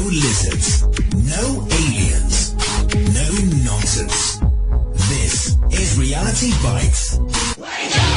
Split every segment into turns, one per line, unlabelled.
lizards, no aliens, no nonsense. This is Reality Bytes. Wake up!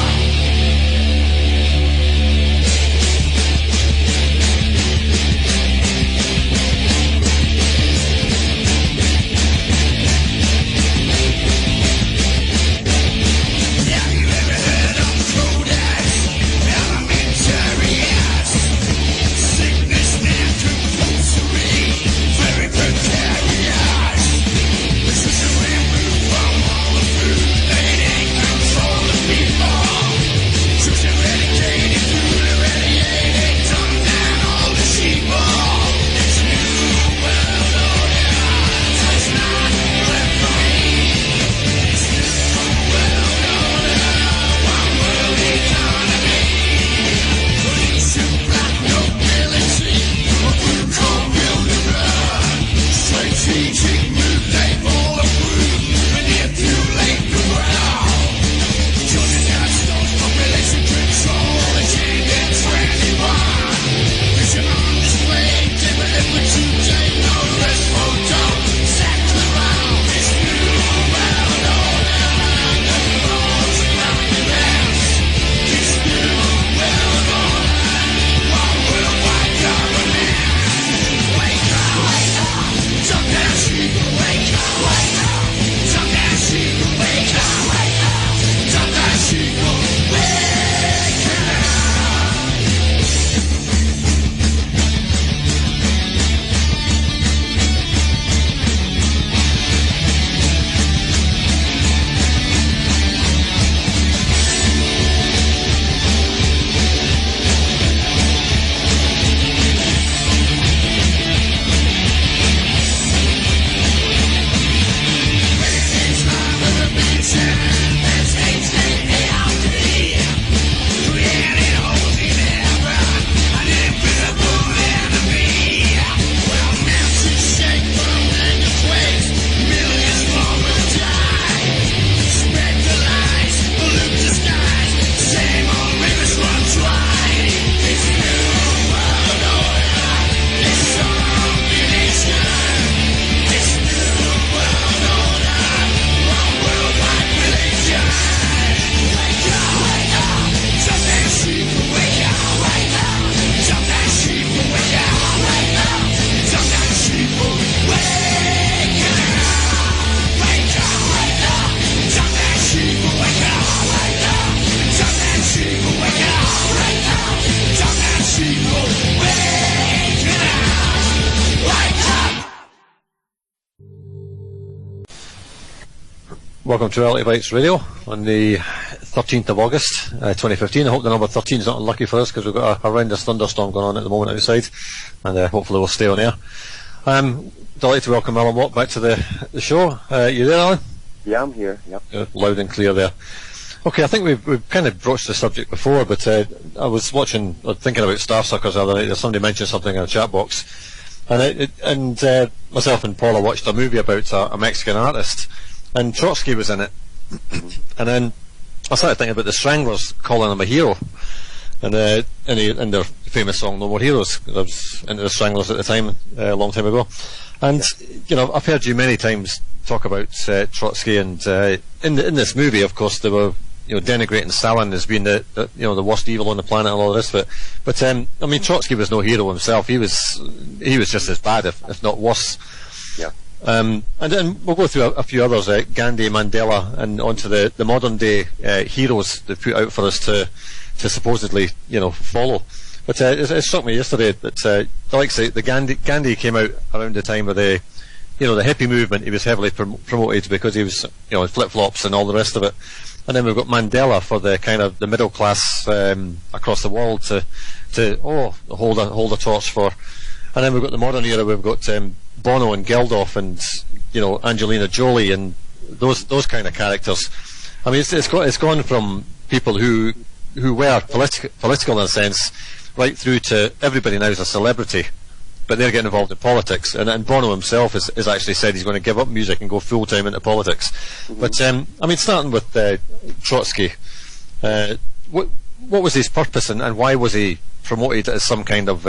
Welcome to Reality Bytes Radio on the 13th of August 2015. I hope the number 13 is not unlucky for us because we've got a horrendous thunderstorm going on at the moment outside, and hopefully we'll stay on air. I'm delighted to welcome Alan Watt back to the show. You there, Alan?
Yeah, I'm here. Yep.
Loud and clear there. Okay, I think we've kind of broached the subject before, but I was thinking about staff suckers the other night. Somebody mentioned something in the chat box, and myself and Paula watched a movie about a Mexican artist, and Trotsky was in it. And then I started thinking about the Stranglers calling him a hero, and in their famous song "No More Heroes." I was into the Stranglers at the time, a long time ago, and I've heard you many times talk about Trotsky, and in this movie, of course, they were denigrating Stalin as being the worst evil on the planet and all the rest of it. But I mean, Trotsky was no hero himself. He was just as bad, if not worse.
Yeah.
And then we'll go through a few others, Ghandi, Mandela, and onto the modern day heroes they put out for us to supposedly follow. But it struck me yesterday that the Ghandi came out around the time of the hippie movement. He was heavily promoted because he was in flip-flops and all the rest of it. And then we've got Mandela for the kind of the middle class across the world to hold a torch for. And then we've got the modern era. We've got Bono and Geldof and Angelina Jolie and those kind of characters. I mean, it's gone from people who were political in a sense, right through to everybody now is a celebrity, but they're getting involved in politics. And Bono himself has actually said he's going to give up music and go full time into politics. Mm-hmm. But I mean, starting with Trotsky, what was his purpose and why was he promoted as some kind of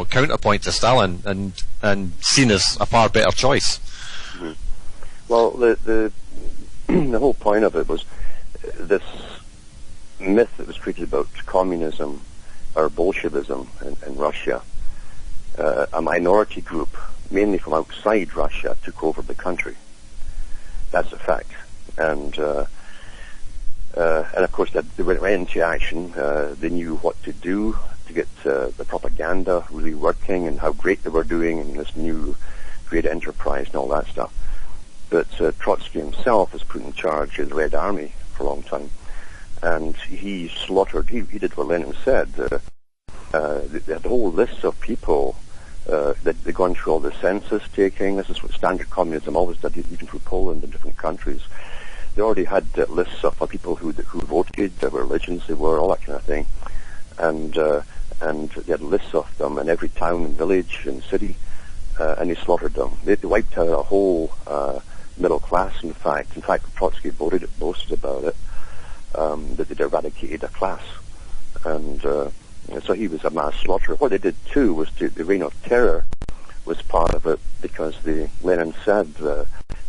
counterpoint to Stalin and seen as a far better choice.
Mm-hmm. Well, the the whole point of it was this myth that was created about communism or Bolshevism in Russia. A minority group, mainly from outside Russia, took over the country. That's a fact. And of course, they went right into action. They knew what to do to get the propaganda really working and how great they were doing in this new great enterprise and all that stuff. But Trotsky himself was put in charge of the Red Army for a long time. And he slaughtered, he did what Lenin said. They had a whole list of people that they'd gone through all the census taking. This is what standard communism always did, even through Poland and different countries. They already had lists of people who voted, what religions they were, all that kind of thing. And they had lists of them in every town and village and city, and they slaughtered them. They wiped out a whole middle class, in fact. In fact, Trotsky boasted about it, that they'd eradicated a class. And so he was a mass slaughterer. What they did too was the reign of terror was part of it, because Lenin said,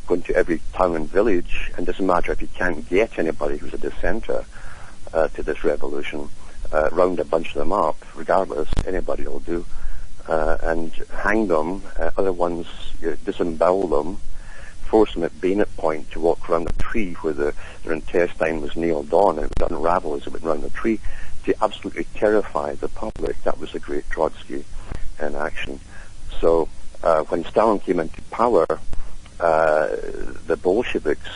go into every town and village, and it doesn't matter if you can't get anybody who's a dissenter to this revolution, round a bunch of them up, regardless, anybody will do, and hang them. Other ones, disembowel them, force them at bayonet point to walk around the tree where their intestine was nailed on, and it would unravel as it went around the tree, to absolutely terrify the public. That was the great Trotsky in action. So when Stalin came into power, the Bolsheviks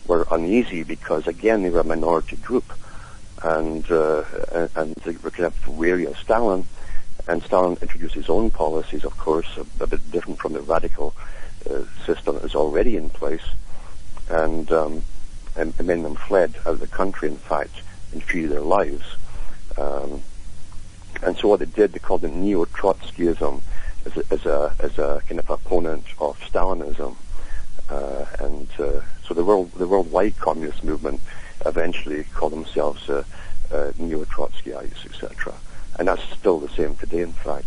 were uneasy because, again, they were a minority group, and they were kind of wary of Stalin. And Stalin introduced his own policies, of course, a bit different from the radical system that was already in place, and many of them fled out of the country, in fact, and feared their lives. And so what they did, they called it neo-Trotskyism, as a kind of opponent of Stalinism, and so the worldwide communist movement eventually called themselves neo-Trotskyites, etc. And that's still the same today. In fact,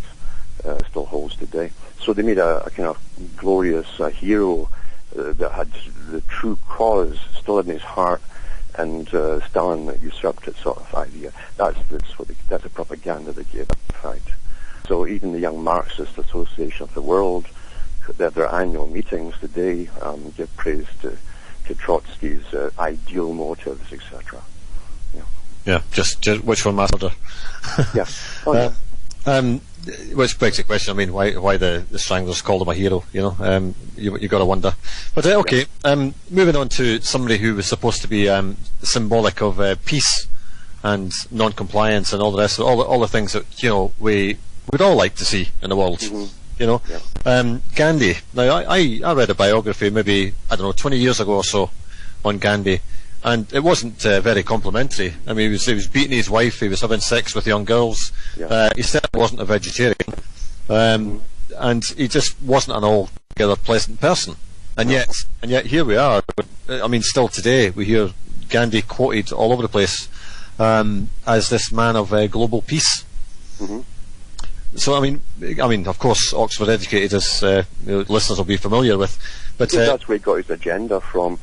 still holds today. So they made a kind of glorious hero that had the true cause still in his heart, and Stalin usurped it, sort of idea. That's the propaganda they gave, in fact. So even the Young Marxist Association of the World, their annual meetings today, give praise to Trotsky's ideal motives, etc.
Yeah, just which one mattered?
Yeah. Oh, yeah.
Which begs the question. I mean, why the Stranglers called him a hero? You got to wonder. But okay, moving on to somebody who was supposed to be symbolic of peace and non-compliance and all the rest of all the things that we would all like to see in the world.
Mm-hmm.
Yeah. Ghandi. Now, I read a biography maybe 20 years ago or so on Ghandi, and it wasn't very complimentary. I mean, he was beating his wife, he was having sex with young girls. Yeah. He certainly wasn't a vegetarian, and he just wasn't an altogether pleasant person. And yet here we are. I mean, still today we hear Ghandi quoted all over the place as this man of global peace.
Mm-hmm.
So I mean, of course, Oxford educated, as listeners will be familiar with. But
that's where he got his agenda from.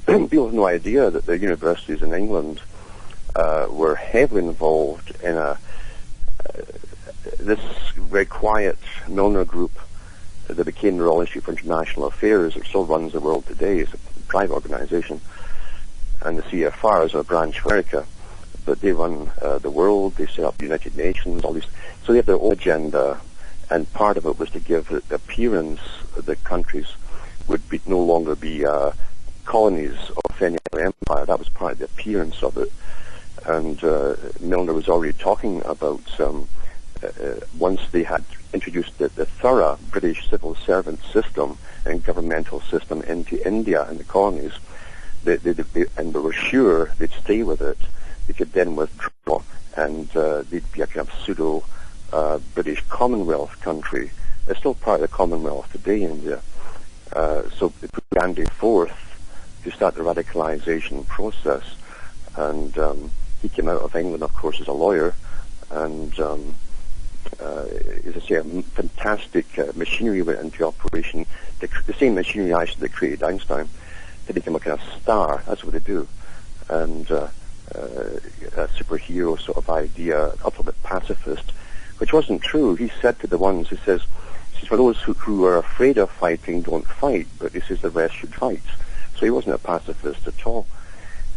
People have no idea that the universities in England were heavily involved in this very quiet Milner group that became the Royal Institute for International Affairs. It still runs the world today. It's a private organisation, and the CFR is a branch of America. But they run the world. They set up the United Nations. All these, so they have their own agenda, and part of it was to give the appearance that countries would no longer be colonies of any other empire. That was part of the appearance of it. And Milner was already talking about once they had introduced the thorough British civil servant system and governmental system into India and the colonies, and they were sure they'd stay with it, they could then withdraw, and they'd be a kind of pseudo British Commonwealth country. It's still part of the Commonwealth today, India. So they put Ghandi forth to start the radicalization process, and he came out of England, of course, as a lawyer, and as I say, a fantastic machinery went into operation. The same machinery actually that created Einstein to become a kind of star. That's what they do. And a superhero sort of idea, a little bit pacifist, which wasn't true. He said to the ones, he says, for those who are afraid of fighting, don't fight, but he says the rest should fight. So he wasn't a pacifist at all.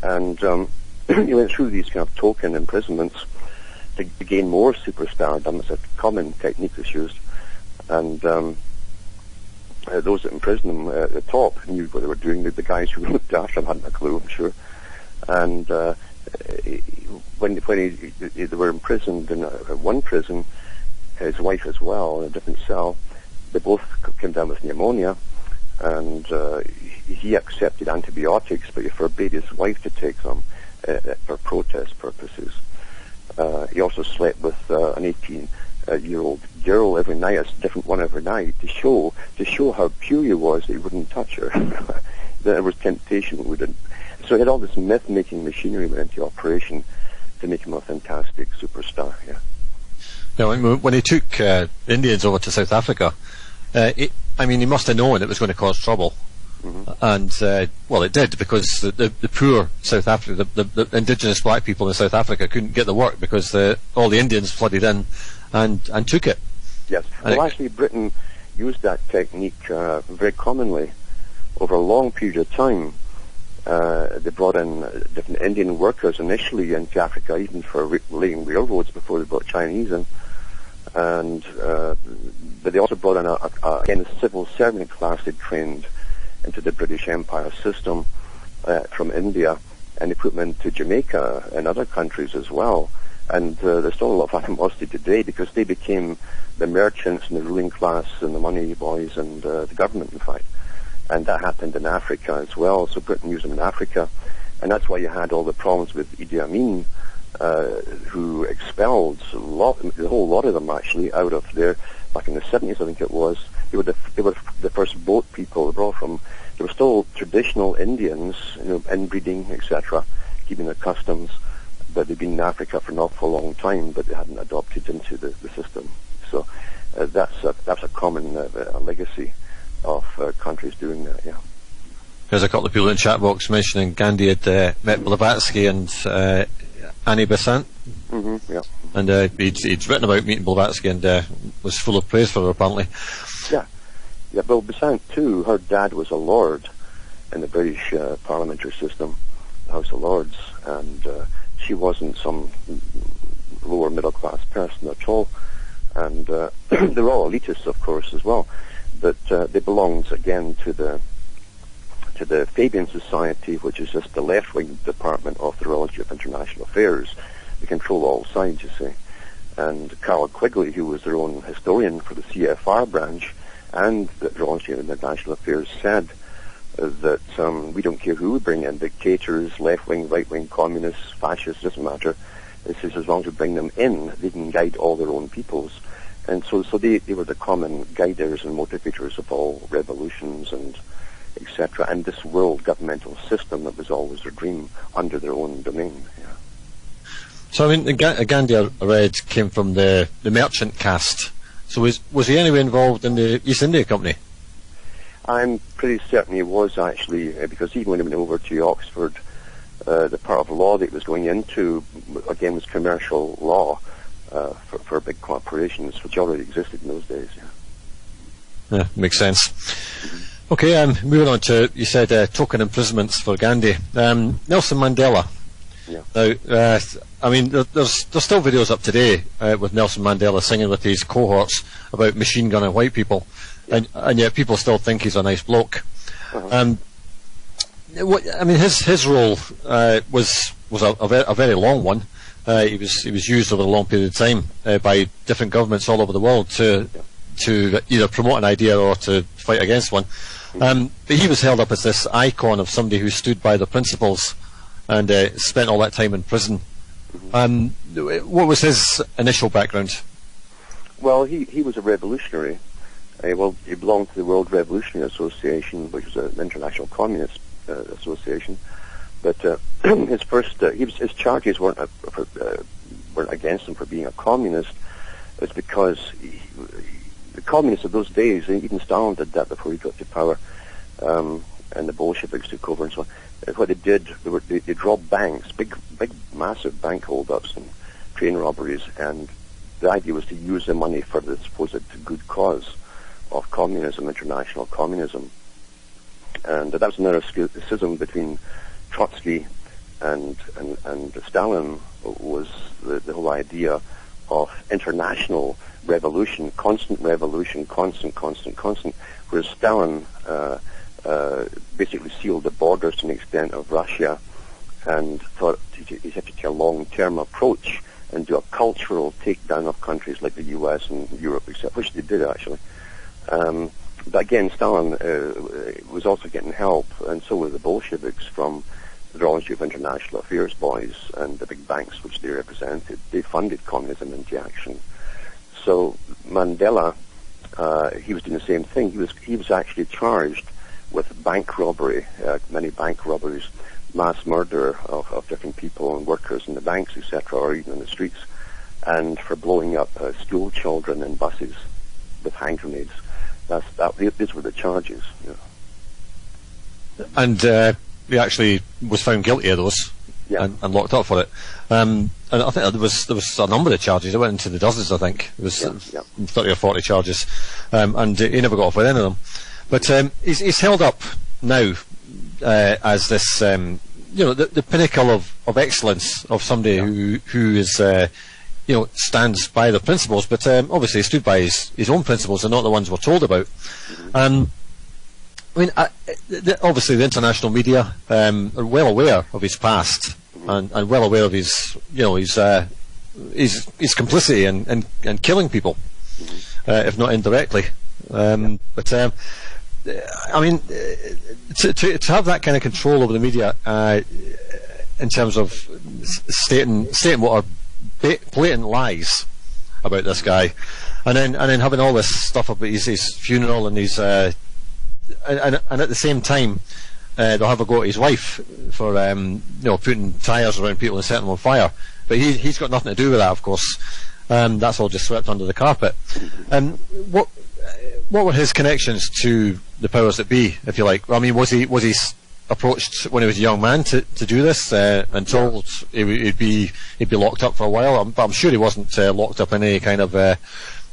And he went through these kind of token imprisonments to gain more superstardom. It's a common technique that's used. And those that imprisoned him at the top knew what they were doing. The guys who looked after him hadn't a clue, I'm sure. And when they were imprisoned in one prison, his wife as well, in a different cell, they both came down with pneumonia, and he accepted antibiotics, but he forbade his wife to take them for protest purposes. He also slept with an 18-year-old girl every night, a different one every night, to show how pure he was that he wouldn't touch her. There was temptation wouldn't. So he had all this myth-making machinery went into operation to make him a fantastic superstar. Yeah.
Now, when he took Indians over to South Africa, he must have known it was going to cause trouble. Mm-hmm. And well, it did, because the poor South Africa, the indigenous black people in South Africa couldn't get the work because all the Indians flooded in and took it.
Yes. Well, actually, Britain used that technique very commonly over a long period of time. They brought in different Indian workers initially into Africa, even for laying railroads before they brought Chinese in. And but they also brought in a civil servant class they trained into the British Empire system from India, and they put them into Jamaica and other countries as well. And there's still a lot of animosity today because they became the merchants and the ruling class and the money boys and the government, in fact. And that happened in Africa as well. So Britain used them in Africa, and that's why you had all the problems with Idi Amin, who expelled the whole lot of them actually out of there back in the 70s, I think it was. They were the first boat people. They were still traditional Indians, inbreeding, etc., keeping their customs, but they'd been in Africa for an awful long time, but they hadn't adopted into the system. So that's a common legacy of countries doing that. Yeah.
There's a couple of people in the chat box mentioning Ghandi had met Blavatsky and Annie Besant.
Mm-hmm, yeah.
And he'd written about meeting Blavatsky and was full of praise for her, apparently.
Yeah. Yeah, well, Besant too, her dad was a lord in the British parliamentary system, the House of Lords, and she wasn't some lower middle class person at all. And they were all elitists, of course, as well. But they belonged again to the Fabian Society, which is just the left-wing department of the Royal Institute of International Affairs. They control all sides, you see. And Carol Quigley, who was their own historian for the CFR branch and the Royal Institute of International Affairs, said that we don't care who we bring in, dictators, left-wing, right-wing, communists, fascists, doesn't matter. It says as long as we bring them in, they can guide all their own peoples. And so they were the common guiders and motivators of all revolutions and etc. And this world governmental system that was always their dream under their own domain. Yeah.
So Ghandi, I read, came from the merchant caste. So was he anyway involved in the East India Company?
I'm pretty certain he was actually, because even when he went over to Oxford, the part of law that he was going into again was commercial law. For big corporations, which already existed in those days.
Yeah, makes sense. Mm-hmm. Okay, moving on to, you said token imprisonments for Ghandi. Nelson Mandela.
Yeah.
Now, there's still videos up today with Nelson Mandela singing with his cohorts about machine gunning white people, yeah. and yet people still think he's a nice bloke. Uh-huh. His role was a very long one. He was used over a long period of time by different governments all over the world to either promote an idea or to fight against one. But he was held up as this icon of somebody who stood by the principles and spent all that time in prison. What was his initial background?
Well, he was a revolutionary. He belonged to the World Revolutionary Association, which was an international communist association. But his charges weren't against him for being a communist. was because the communists of those days, even Stalin did that before he got to power, and the Bolsheviks took over and so on. What they did, they'd rob banks, big, massive bank hold-ups and train robberies, and the idea was to use the money for the supposed good cause of communism, international communism. And that was another schism between Trotsky and Stalin, was the whole idea of international revolution, constant, whereas Stalin basically sealed the borders to an extent of Russia and thought he had to take a long-term approach and do a cultural takedown of countries like the US and Europe, except which they did actually. But again, Stalin was also getting help, and so were the Bolsheviks from the Royal Institute of International Affairs boys and the big banks which they represented. They funded communism into action. So Mandela, he was doing the same thing. He was actually charged with bank robbery, many bank robberies, mass murder of different people and workers in the banks, etc., or even in the streets, and for blowing up school children in buses with hand grenades. These were the charges. Yeah.
And he actually was found guilty of those,
yeah,
and locked up for it. And I think there was a number of charges. It went into the dozens, I think. It was 30 or 40 charges, and he never got off with any of them. But he's held up now as this, the pinnacle of excellence of somebody who is, stands by the principles, but obviously he stood by his own principles and not the ones we're told about. Obviously the international media are well aware of his past and well aware of his complicity in killing people, if not indirectly. But to have that kind of control over the media in terms of stating what are blatant lies about this guy, and then having all this stuff about his funeral and his and at the same time they'll have a go at his wife for putting tyres around people and setting them on fire, but he's got nothing to do with that, of course. That's all just swept under the carpet. What were his connections to the powers that be, if you like? I mean, was he approached when he was a young man to do this and told he'd be locked up for a while? But I'm sure he wasn't locked up in any kind of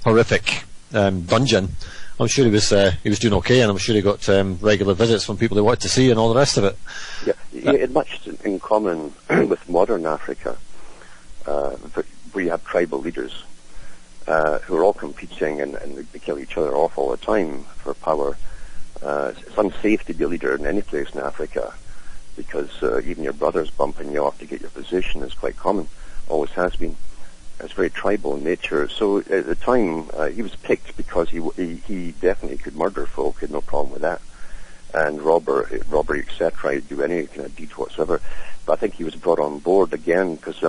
horrific dungeon. I'm sure he was doing okay, and I'm sure he got regular visits from people he wanted to see and all the rest of it. Yeah,
he had much in common with modern Africa, where you have tribal leaders who are all competing and they kill each other off all the time for power. It's unsafe to be a leader in any place in Africa because even your brother's bumping you off to get your position is quite common, always has been. It's very tribal in nature. So at the time, he was picked because he definitely could murder folk, had no problem with that, and robbery, etc. He'd do any kind of deed whatsoever. But I think he was brought on board again because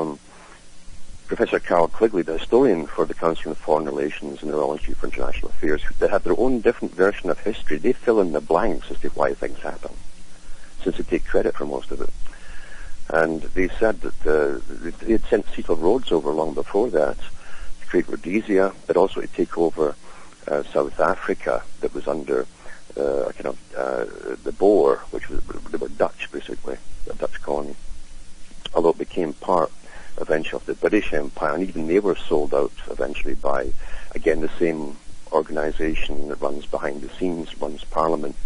Professor Carol Quigley, the historian for the Council on Foreign Relations and the Royal Institute for International Affairs, they have their own different version of history. They fill in the blanks as to why things happen, since they take credit for most of it. And they said that they had sent Cecil Rhodes over long before that to create Rhodesia, but also to take over South Africa that was under the Boer, which they were Dutch, basically, a Dutch colony, although it became part eventually of the British Empire, and even they were sold out eventually by, again, the same organisation that runs behind the scenes, runs Parliament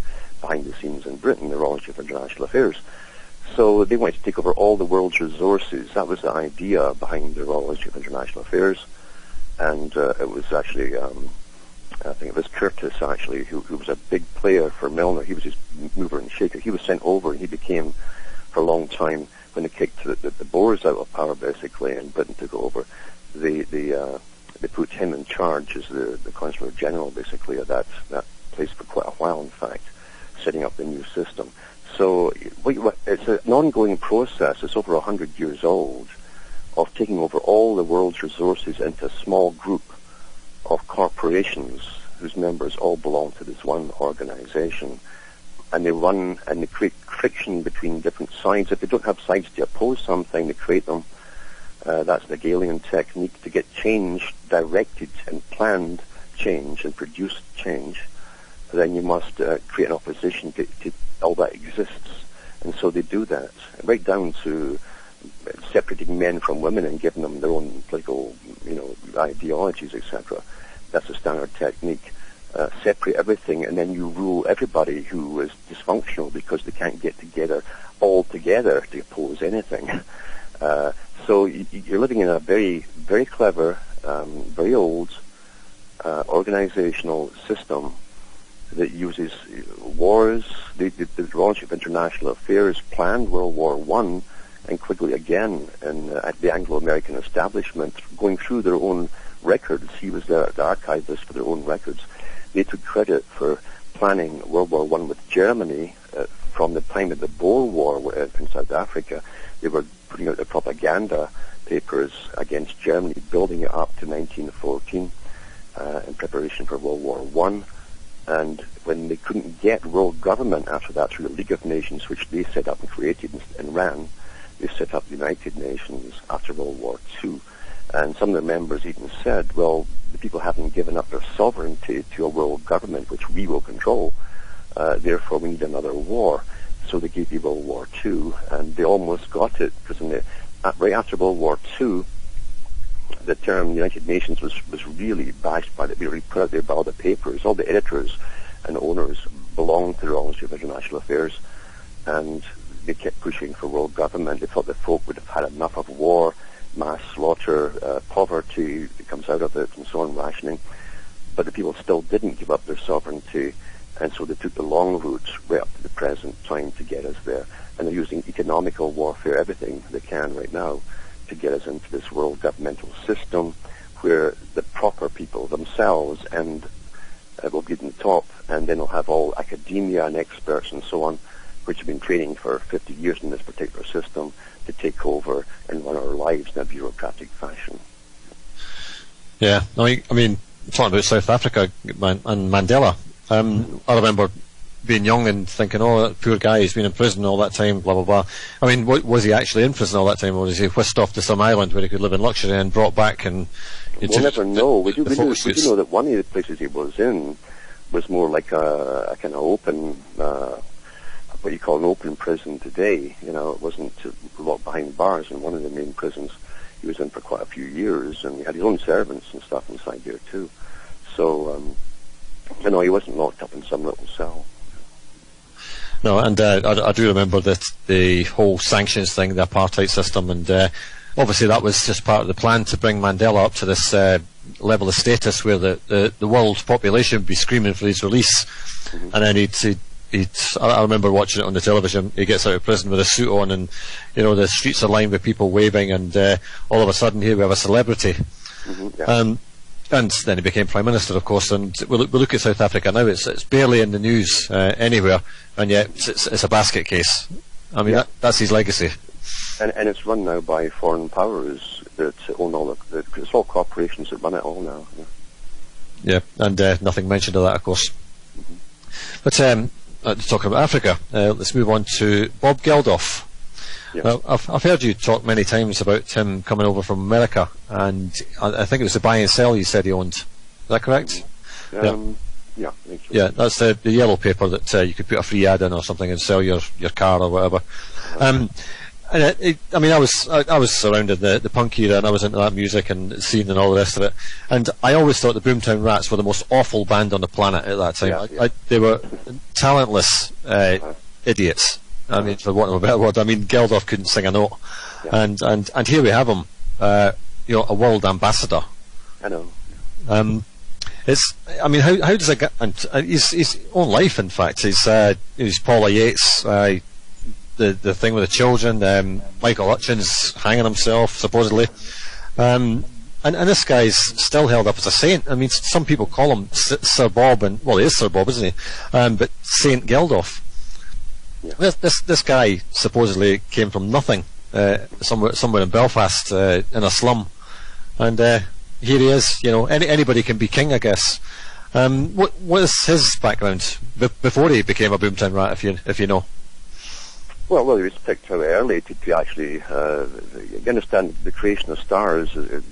behind the scenes in Britain, the Royal Institute for International Affairs. So they wanted to take over all the world's resources. That was the idea behind the Royal Institute of International Affairs, and it was actually, I think it was Curtis actually, who was a big player for Milner. He was his mover and shaker. He was sent over, and he became, for a long time, when they kicked the Boers out of power, basically, and Britain took over, they put him in charge as the Consular General, basically, of that place for quite a while, in fact, setting up the new system. So it's an ongoing process. It's over 100 years old of taking over all the world's resources into a small group of corporations whose members all belong to this one organization. And they run and they create friction between different sides. If they don't have sides to oppose something, they create them. That's the Hegelian technique to get change directed and planned change and produced change. Then you must create an opposition to all that exists. And so they do that, right down to separating men from women and giving them their own political, ideologies, etc. That's a standard technique. Separate everything, and then you rule everybody who is dysfunctional because they can't get together all together to oppose anything. So you're living in a very, very clever, very old organizational system that uses wars. The Royal of International Affairs planned World War I, and quickly again at the Anglo-American establishment, going through their own records. He was the archivist for their own records. They took credit for planning World War I with Germany from the time of the Boer War in South Africa. They were putting out the propaganda papers against Germany, building it up to 1914 in preparation for World War I. And when they couldn't get world government after that through the League of Nations, which they set up and created and ran, they set up the United Nations after World War II. And some of their members even said, well, the people haven't given up their sovereignty to a world government which we will control, therefore we need another war. So they gave you World War II, and they almost got it, because right after World War II, the term United Nations was really bashed by they were put out there by all the papers. All the editors and owners belonged to the Royal Institute of International Affairs, and they kept pushing for world government. They thought the folk would have had enough of war, mass slaughter, poverty that comes out of it, and so on, rationing. But the people still didn't give up their sovereignty, and so they took the long route right up to the present time to get us there. And they're using economical warfare, everything they can right now, to get us into this world governmental system where the proper people themselves and will be in the top, and then they'll have all academia and experts and so on, which have been training for 50 years in this particular system, to take over and run our lives in a bureaucratic fashion.
Yeah, I mean, talking about South Africa and Mandela, I remember being young and thinking, oh, that poor guy, he's been in prison all that time, blah, blah, blah. I mean, was he actually in prison all that time, or was he whisked off to some island where he could live in luxury and brought back? And
we'll never know. We do know that one of the places he was in was more like a kind of open, what you call an open prison today. You know, it wasn't locked behind bars in one of the main prisons. He was in for quite a few years, and he had his own servants and stuff inside there too. So, he wasn't locked up in some little cell.
No, and I do remember that the whole sanctions thing, the apartheid system, and obviously that was just part of the plan to bring Mandela up to this level of status where the world population would be screaming for his release. Mm-hmm. And then I remember watching it on the television. He gets out of prison with a suit on, and the streets are lined with people waving, and all of a sudden here we have a celebrity. Mm-hmm, yeah. And then he became Prime Minister, of course, and we look at South Africa now. It's barely in the news anywhere, and yet it's a basket case. I mean, yeah. That's his legacy.
And it's run now by foreign powers that own all it's all corporations that run it all now.
Yeah, and nothing mentioned of that, of course. Mm-hmm. But talking about Africa, let's move on to Bob Geldof. Yes. Now, I've heard you talk many times about him coming over from America, and I think it was the buy and sell you said he owned. Is that correct?
Yeah, I think so.
Yeah, that's the yellow paper that you could put a free ad in or something and sell your car or whatever. I was surrounded the punk era, and I was into that music and scene and all the rest of it. And I always thought the Boomtown Rats were the most awful band on the planet at that time. Yeah. They were talentless idiots. I mean, for want of a better word, Geldof couldn't sing a note, yeah. and here we have him, a world ambassador.
I know.
How does a guy, and his own life, in fact, he's Paula Yates, the thing with the children, Michael Hutchins hanging himself supposedly, and this guy's still held up as a saint. I mean, some people call him Sir Bob, and well, he is Sir Bob, isn't he? But Saint Geldof. Yeah. This guy supposedly came from nothing, somewhere in Belfast, in a slum, and here he is. Anybody can be king, I guess. What is his background before he became a Boomtown Rat, if you know?
Well, he was picked out early to actually, you understand the creation of stars, it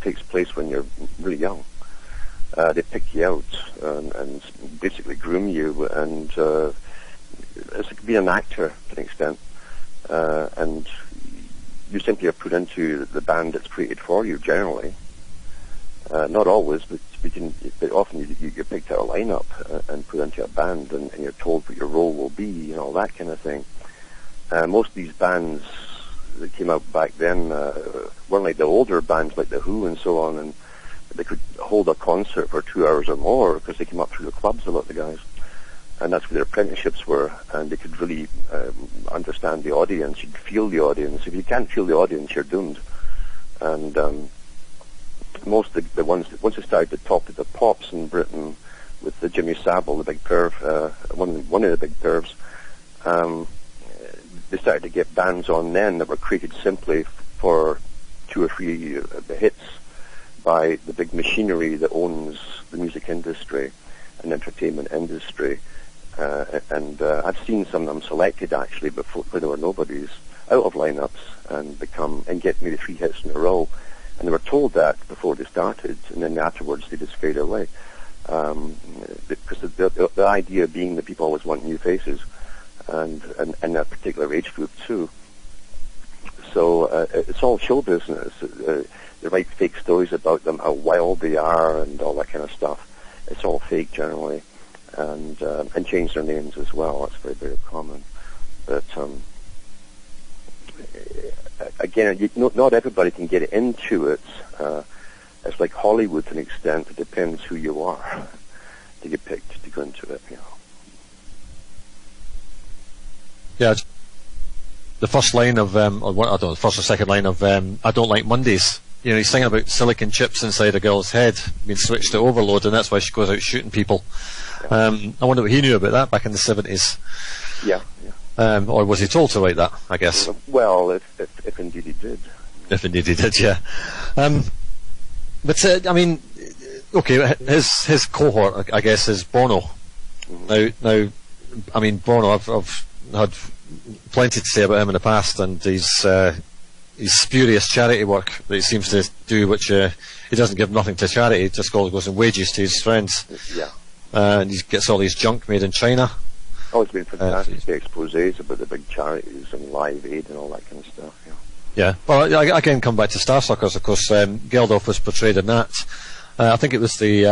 takes place when you're really young. They pick you out and basically groom you, and it's like being an actor to an extent. And you simply are put into the band that's created for you, generally. Not always, but often you're picked out a lineup and put into a band, and you're told what your role will be, that kind of thing. Most of these bands that came out back then weren't like the older bands like The Who and so on, and they could hold a concert for 2 hours or more because they came up through the clubs, a lot of the guys. And that's where their apprenticeships were, and they could really understand the audience. You'd feel the audience. If you can't feel the audience, you're doomed. And most of the ones, once they started to top of the pops in Britain with the Jimmy Savile, the big perv, one of the big pervs, they started to get bands on then that were created simply for 2 or 3 hits by the big machinery that owns the music industry and entertainment industry. And I've seen some of them selected actually before when there were nobodies out of lineups and get maybe 3 hits in a row. And they were told that before they started, and then afterwards they just fade away. Because the idea being that people always want new faces, and that particular age group too. So it's all show business. They write fake stories about them, how wild they are, and all that kind of stuff. It's all fake generally, and change their names as well. That's very, very common. But again, not everybody can get into it. It's like Hollywood to an extent. It depends who you are to get picked to go into it.
Yeah, the first line of, the first or second line of I Don't Like Mondays. He's singing about silicon chips inside a girl's head being switched to overload, and that's why she goes out shooting people. I wonder what he knew about that back in the 70s.
Yeah.
Or was he told to write that, I guess?
Well, if indeed he did.
If indeed he did, yeah. But, okay, his cohort, I guess, is Bono. Mm-hmm. Now, I mean, Bono, I've had plenty to say about him in the past, and his spurious charity work that he seems to do, which he doesn't give nothing to charity, it just goes in wages to his friends.
Yeah.
And he gets all these junk made in China.
Oh, it's been fantastic, the exposés about the big charities and Live Aid and all that kind of stuff.
Yeah. Well, I can come back to Starsuckers. Of course, Geldof was portrayed in that. I think it was the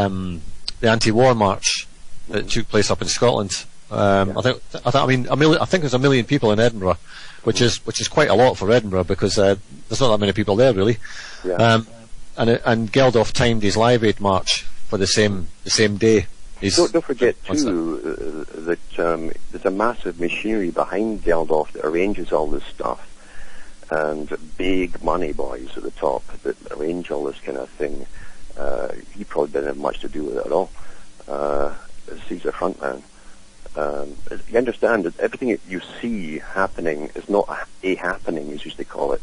anti-war march that took place up in Scotland. I think there's 1 million people in Edinburgh, which is quite a lot for Edinburgh because there's not that many people there really.
Yeah.
And Geldof timed his Live Aid march for the same day.
Don't forget too that there's a massive machinery behind Geldof that arranges all this stuff, and big money boys at the top that arrange all this kind of thing. He probably didn't have much to do with it at all. He's a front man. You understand that everything that you see happening is not a happening, as used to call it.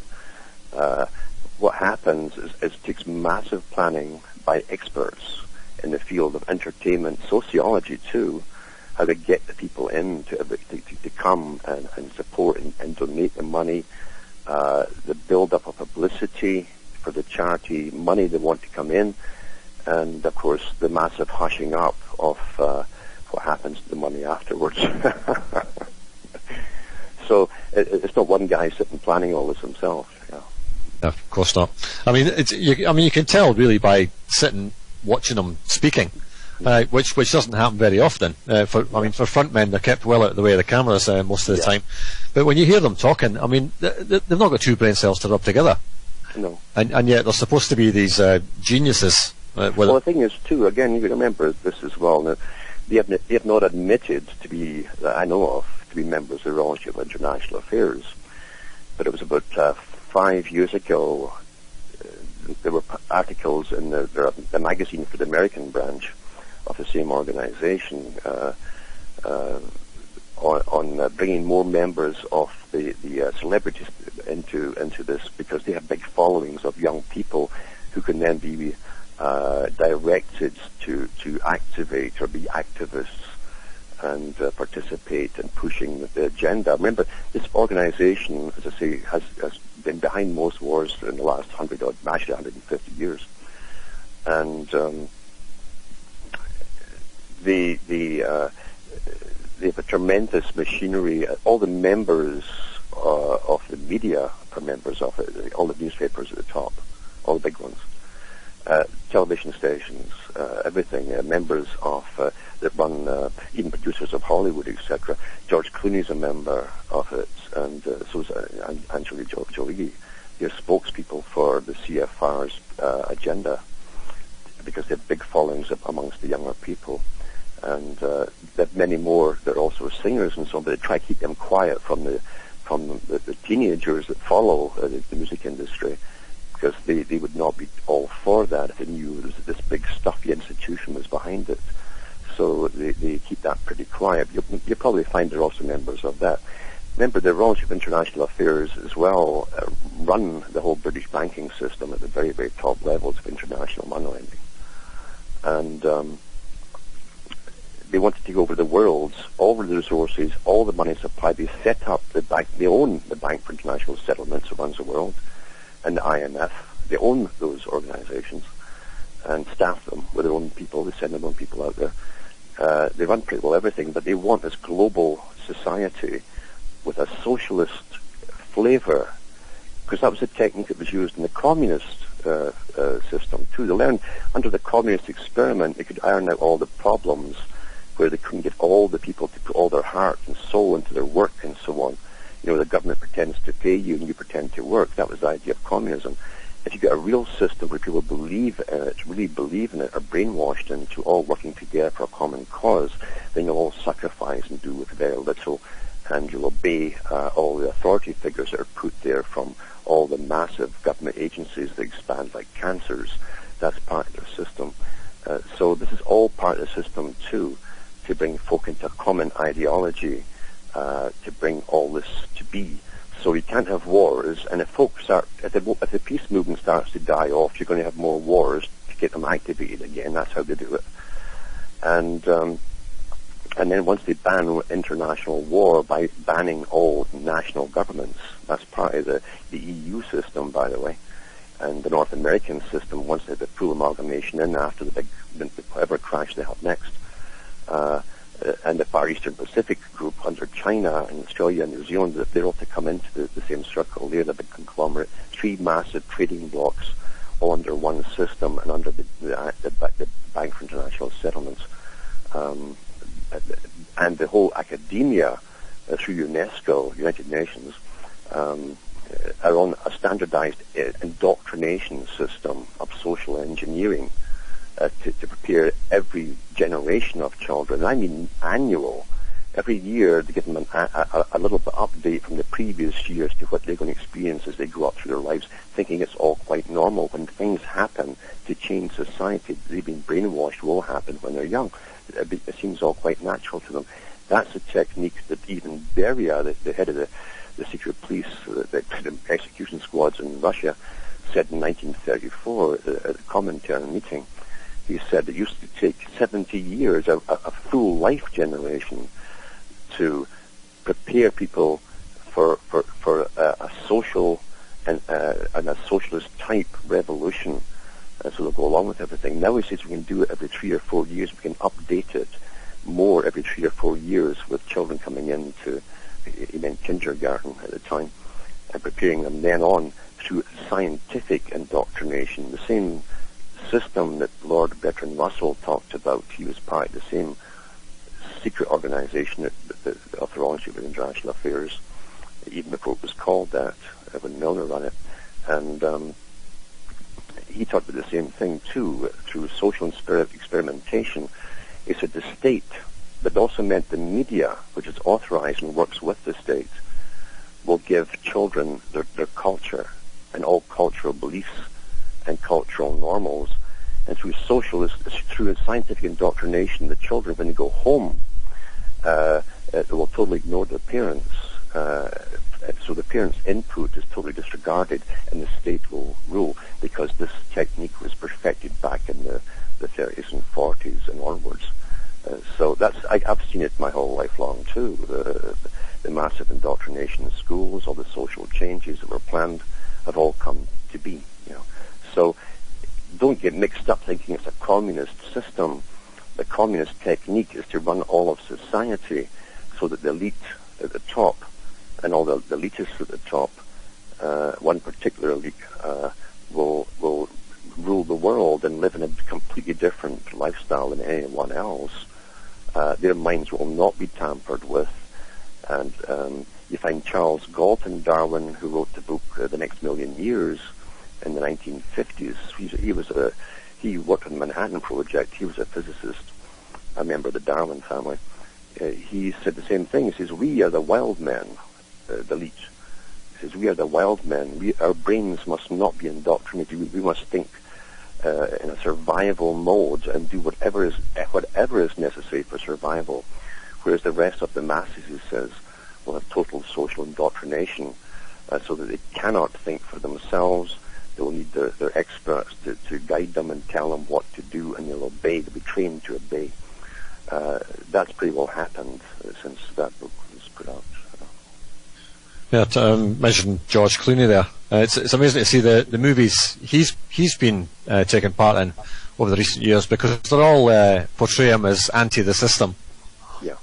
What happens is it takes massive planning by experts in the field of entertainment, sociology too, how to get the people in to come and support and donate the money, the build-up of publicity for the charity, money they want to come in, and of course the massive hushing up of what happens to the money afterwards. So it's not one guy sitting planning all this himself. Yeah.
No, of course not. I mean, you can tell really by sitting watching them speaking, which doesn't happen very often. For front men, they're kept well out of the way of the cameras most of the time. But when you hear them talking, I mean, they've not got 2 brain cells to rub together.
No. And
yet they're supposed to be these geniuses.
Well, the thing is too, again, you can remember this as well. Now, they have not admitted to be, that I know of, to be members of the Royal Institute of International Affairs. But it was about 5 years ago. There were articles in the magazine for the American branch of the same organization on bringing more members of the celebrities into this, because they have big followings of young people who can then be directed to activate or be activists and participate in pushing the agenda. Remember, this organization, as I say, has been behind most wars in the last 150 years. And they have a tremendous machinery. All the members of the media are members of it, all the newspapers at the top, all the big ones. Television stations, everything, members of that run, even producers of Hollywood, etc. George Cluney's a member of it, and so is Angelina Jolie. They're spokespeople for the CFR's agenda because they have big followings amongst the younger people. And there are many more that are also singers and so on, but they try to keep them quiet from the teenagers that follow the music industry, because they would not be all for that if they knew this big stuffy institution was behind it. So they keep that pretty quiet. You'll probably find they're also members of that. Remember, the Royal Institute of International Affairs as well run the whole British banking system at the very, very top levels of international money lending. And they want to take over the world, all the resources, all the money supply. They set up the bank. They own the Bank for International Settlements that runs the world, and the IMF. They own those organizations and staff them with their own people. They send their own people out there. They run pretty well everything, but they want this global society with a socialist flavor, because that was the technique that was used in the communist system too. They learned under the communist experiment they could iron out all the problems where they couldn't get all the people to put all their heart and soul into their work and so on. You know, the government pretends to pay you and you pretend to work. That was the idea of communism. If you get a real system where people believe in it, really believe in it, are brainwashed into all working together for a common cause, then you'll all sacrifice and do with very little, and you'll obey all the authority figures that are put there from all the massive government agencies that expand like cancers. That's part of their system. So this is all part of the system too, to bring folk into a common ideology, to bring all this to be. So you can't have wars, and if folks start, if the peace movement starts to die off, you're going to have more wars to get them activated again. That's how they do it. And then once they ban international war by banning all national governments, that's part of the EU system, by the way, and the North American system, once they have the full amalgamation in after the whatever crash they have next. And the Far Eastern Pacific group under China and Australia and New Zealand, they're all to come into the same circle. They're the big conglomerate, 3 massive trading blocks, all under one system and under the Bank for International Settlements. And the whole academia through UNESCO, United Nations, are on a standardized indoctrination system of social engineering to prepare every generation of children. I mean annual. Every year to give them a little bit update from the previous years to what they're going to experience as they go up through their lives, thinking it's all quite normal. When things happen to change society, they've been brainwashed, will happen when they're young. It seems all quite natural to them. That's a technique that even Beria, the head of the secret police, the execution squads in Russia, said in 1934 at the Comintern meeting. He said it used to take 70 years, a full life generation, to prepare people for a social and a socialist type revolution. So they'll go along with everything. Now he says we can do it every 3 or 4 years. We can update it more every 3 or 4 years with children coming into, he meant kindergarten at the time, and preparing them then on through scientific indoctrination. The same system that Lord Bertrand Russell talked about. He was part of the same secret organization of the Royal Institute of International Affairs, even before it was called that, when Milner ran it. And he talked about the same thing too, through social experimentation. He said the state, but also meant the media, which is authorized and works with the state, will give children their culture and all cultural beliefs and cultural normals. And through through scientific indoctrination, the children, when they go home, they will totally ignore their parents. So the parents' input is totally disregarded, and the state will rule, because this technique was perfected back in the 30s and 40s and onwards. So I've seen it my whole life long too. The massive indoctrination in schools, all the social changes that were planned, have all come to be. So don't get mixed up thinking it's a communist system. The communist technique is to run all of society so that the elite at the top and all the elitists at the top, one particular elite, will rule the world and live in a completely different lifestyle than anyone else. Their minds will not be tampered with. And you find Charles Galton Darwin, who wrote the book The Next Million Years in the 1950s. He worked on the Manhattan Project. He was a physicist, a member of the Darwin family. He said the same thing. He says, we are the wild men, the elite. He says, we are the wild men. Our brains must not be indoctrinated. We must think in a survival mode and do whatever is necessary for survival. Whereas the rest of the masses, he says, will have total social indoctrination so that they cannot think for themselves. They will need their experts to guide them and tell them what to do, and they'll obey. They'll be trained to obey. That's pretty well happened since that book was put out.
Yeah, to mention George Cluney there. It's amazing to see the movies he's been taking part in over the recent years, because they're all portray him as anti the system.
Yeah.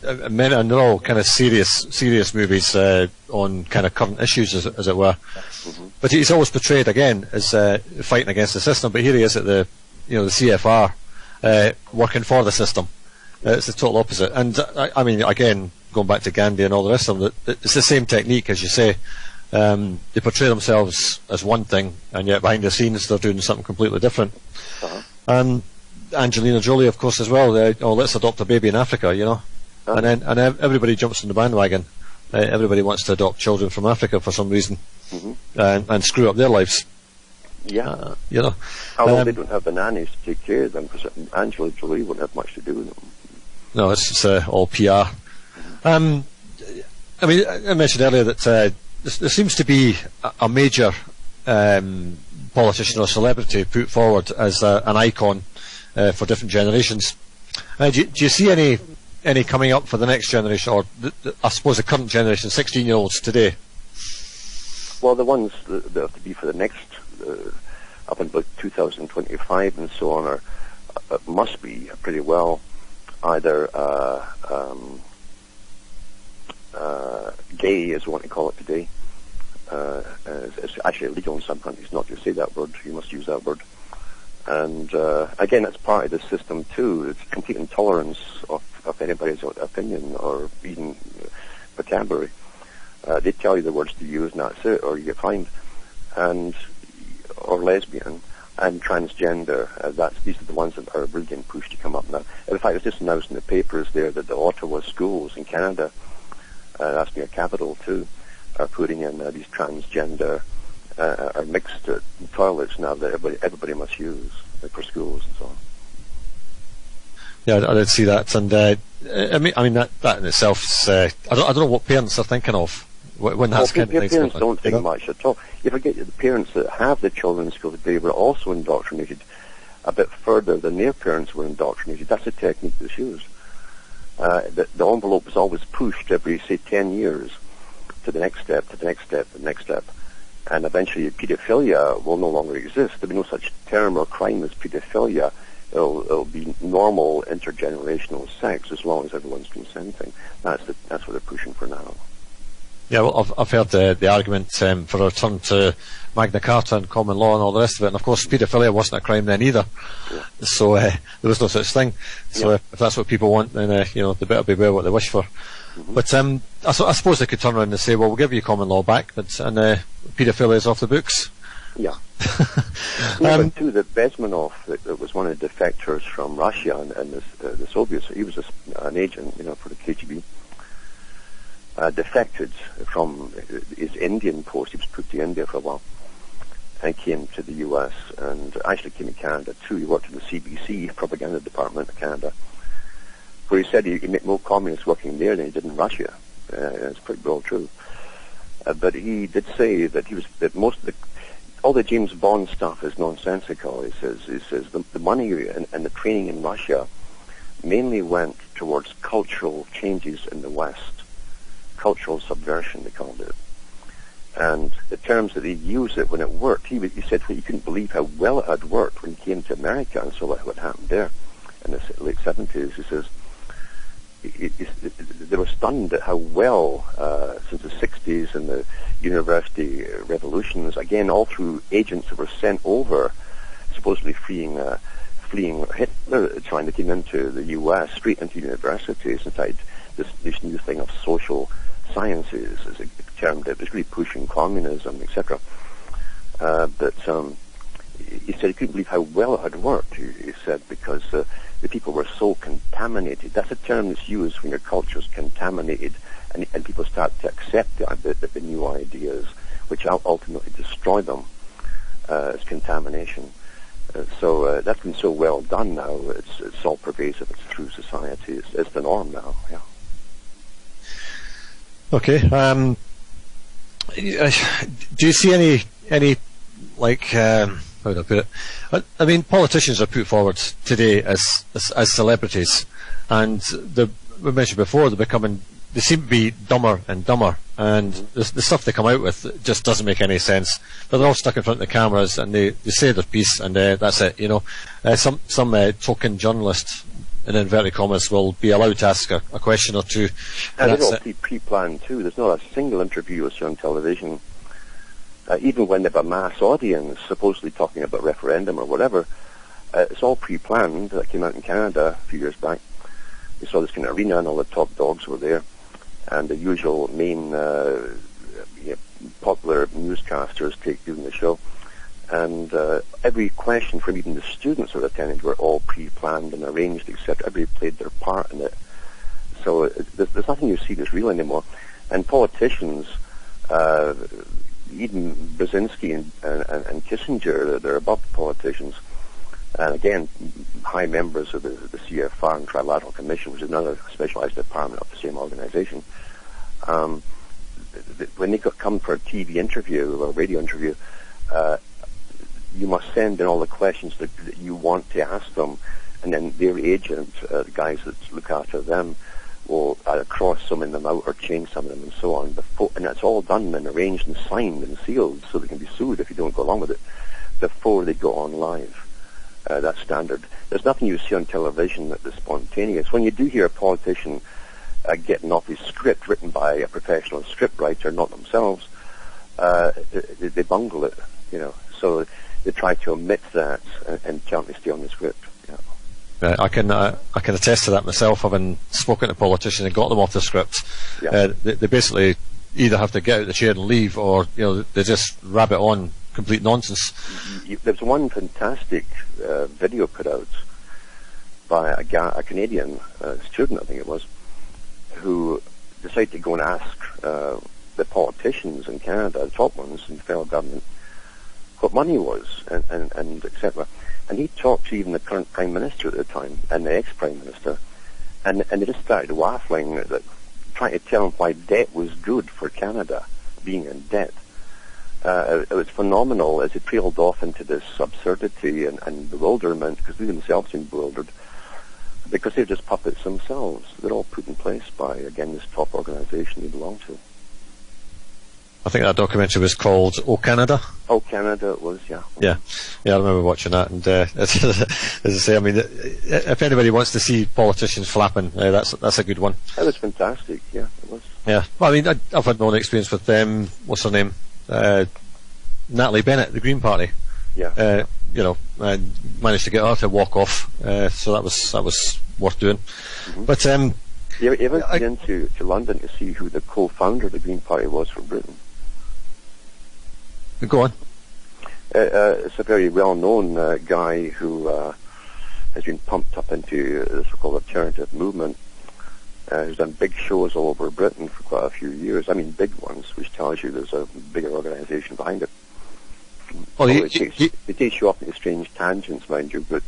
And they're all kind of serious movies on kind of current issues, as it were. Mm-hmm. But he's always portrayed again as fighting against the system. But here he is at the CFR working for the system. It's the total opposite. And I mean, again, going back to Ghandi and all the rest of them, it's the same technique, as you say. They portray themselves as one thing, and yet behind the scenes they're doing something completely different. Uh-huh. Angelina Jolie, of course, as well. Let's adopt a baby in Africa, Uh-huh. And everybody jumps on the bandwagon. Everybody wants to adopt children from Africa for some reason, mm-hmm. and screw up their lives.
Yeah. Although they don't have the nannies to take care of them, because Angelina Jolie wouldn't have much to do with them. No,
it's all PR. I mean, I mentioned earlier that there seems to be a major politician or celebrity put forward as an icon for different generations. Do you see any coming up for the next generation, or I suppose the current generation, 16-year-olds today?
Well, the ones that have to be for the next, up until 2025 and so on, must be pretty well either gay, as we want to call it today. It's actually illegal in some countries not to say that word. You must use that word. And again, that's part of the system too. It's complete intolerance of anybody's opinion or even vocabulary. They tell you the words to use, and that's it, or you get fined. Or lesbian and transgender. These are the ones that are really getting pushed to come up now. In fact, it's just announced in the papers there that the Ottawa schools in Canada, that's near capital too, are putting in these transgender or mixed toilets now that everybody must use for schools and so on.
Yeah, I did see that, and I mean that in itself is, I don't know what parents are thinking of when that's kind of thing.
Parents don't think much at all. You forget that the parents that have the children in school today were also indoctrinated a bit further than their parents were indoctrinated. That's a technique that's used. The envelope is always pushed every, say, 10 years to the next step, to the next step, to the next step. And eventually pedophilia will no longer exist. There'll be no such term or crime as pedophilia. It'll be normal intergenerational sex as long as everyone's consenting. That's what they're pushing for now.
Yeah, well, I've heard the argument for a return to Magna Carta and common law and all the rest of it. And of course, paedophilia wasn't a crime then either. Yeah. So there was no such thing. So if that's what people want, then they better beware what they wish for. Mm-hmm. But I suppose they could turn around and say, well, we'll give you common law back, and paedophilia is off the books.
Yeah. Too, that Bezmenov, that was one of the defectors from Russia and the Soviets, he was an agent, for the KGB. Defected from his Indian post. He was put to India for a while and came to the US, and actually came to Canada too. He worked in the CBC propaganda department of Canada, where he said he met more communists working there than he did in Russia. It's pretty well true. But he did say that most of all the James Bond stuff is nonsensical. He says the money and the training in Russia mainly went towards cultural changes in the West, cultural subversion, they called it. And the terms that he used it when it worked, he said he couldn't believe how well it had worked when he came to America and saw what happened there in the late 70s. He says they were stunned at how well, since the 60s and the university revolutions, again, all through agents that were sent over, supposedly fleeing Hitler at the time, they came into the U.S., straight into universities, and tried this new thing of social sciences, as it termed it. It was really pushing communism, etc. But he said he couldn't believe how well it had worked, he said, because the people were so contaminated. That's a term that's used when your culture's contaminated and people start to accept the new ideas, which ultimately destroy them as contamination. So that's been so well done now. It's all pervasive. It's through society. It's the norm now. Yeah.
Okay. Do you see any like how do I put it? I mean, politicians are put forward today as celebrities, and we mentioned before they seem to be dumber and dumber, and the stuff they come out with just doesn't make any sense. But they're all stuck in front of the cameras, and they say their piece, and that's it. You know, some token journalist, in inverted commas, will be allowed to ask a question or two.
And it's all pre-planned too. There's not a single interview you see on television, even when they have a mass audience, supposedly talking about referendum or whatever. It's all pre-planned. That came out in Canada a few years back. We saw this kind of arena, and all the top dogs were there, and the usual main popular newscasters doing the show. And every question from even the students who were attending were all pre-planned and arranged, except everybody played their part in it. So there's nothing you see that's real anymore. And politicians, even Brzezinski and Kissinger, they're above politicians. And again, high members of the CFR and Trilateral Commission, which is another specialized department of the same organization. When they come for a TV interview or a radio interview, you must send in all the questions that you want to ask them, and then their agent, the guys that look after them, will either cross some of them out or change some of them and so on. And that's all done and arranged and signed and sealed so they can be sued if you don't go along with it before they go on live. That's standard. There's nothing you see on television that is spontaneous. When you do hear a politician getting off his script written by a professional script writer, not themselves, they bungle it, you know. So they try to omit that and gently stay on the script. Yeah.
I can attest to that myself, having spoken to politicians and got them off the script. Yeah. They basically either have to get out of the chair and leave, or they just rabbit on complete nonsense.
There's one fantastic video put out by a Canadian student, I think it was, who decided to go and ask the politicians in Canada, the top ones in the federal government, what money was, and etc. And he talked to even the current Prime Minister at the time, and the ex-Prime Minister, and they just started waffling, trying to tell him why debt was good for Canada, being in debt. It was phenomenal as it trailed off into this absurdity and bewilderment, because they themselves seemed bewildered, because they're just puppets themselves. They're all put in place by, again, this top organization they belong to.
I think that documentary was called "Oh Canada."
Oh Canada, it was, yeah.
Yeah, I remember watching that, and as I say, I mean, if anybody wants to see politicians flapping, that's a good one.
That was fantastic, yeah, it was.
Yeah, well, I mean, I've had my own experience with what's her name, Natalie Bennett, the Green Party.
Yeah.
I managed to get her to walk off, so that was worth doing. Mm-hmm. But
you ever been to London to see who the co-founder of the Green Party was for Britain?
Go on.
It's a very well-known guy who has been pumped up into the so-called alternative movement. He's done big shows all over Britain for quite a few years. I mean, big ones, which tells you there's a bigger organisation behind it. Well, it takes you off into strange tangents, mind you, but...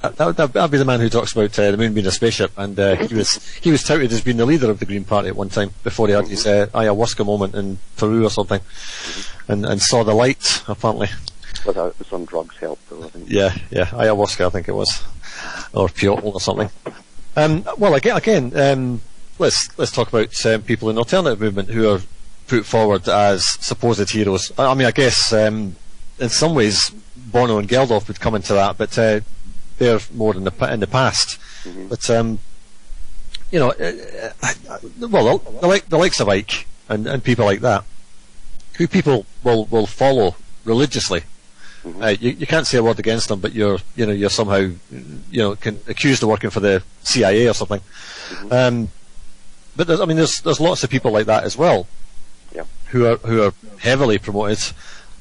That'd be the man who talks about the moon being a spaceship, and he was touted as being the leader of the Green Party at one time, before he had his ayahuasca moment in Peru or something, and saw the light, apparently.
Well, some drugs helped, though, I think.
Yeah, ayahuasca, I think it was, or peyote or something. Well, again, let's talk about people in the alternative movement who are put forward as supposed heroes. I mean, I guess in some ways Bono and Geldof would come into that, but they're more in the past.
Mm-hmm.
But the likes of Ike and people like that, who people will follow religiously.
Mm-hmm.
You can't say a word against them, but you're somehow accused of working for the CIA or something.
Mm-hmm.
But there's lots of people like that as well,
yeah,
who are heavily promoted,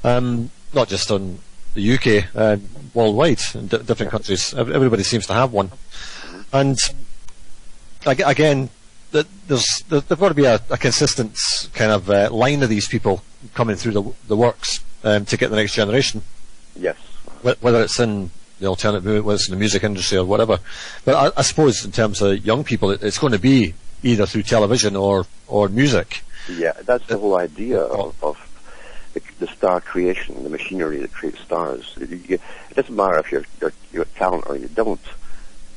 not just on the UK, worldwide in different countries. Everybody seems to have one,
mm-hmm.
and again, there's got to be a consistent kind of line of these people coming through the works to get the next generation.
Yes.
Whether it's in the alternative movement, whether it's in the music industry or whatever. But I suppose in terms of young people, it's going to be either through television or music.
Yeah, that's the whole idea of the star creation, the machinery that creates stars. It doesn't matter if you're talent or you don't.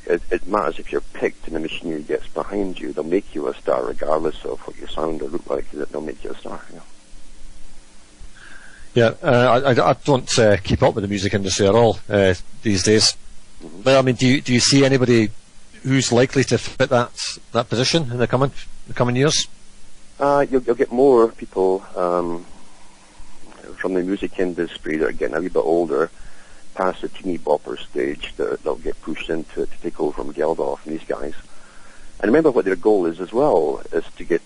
It matters if you're picked and the machinery gets behind you. They'll make you a star regardless of what you sound or look like. They'll make you a star. You know?
Yeah, I don't keep up with the music industry at all these days.
Mm-hmm.
But I mean, do you see anybody who's likely to fit that position in the coming years?
You'll get more people from the music industry that are getting a little bit older, past the teeny bopper stage, they'll get pushed into to take over from Geldof and these guys. And remember what their goal is as well, is to get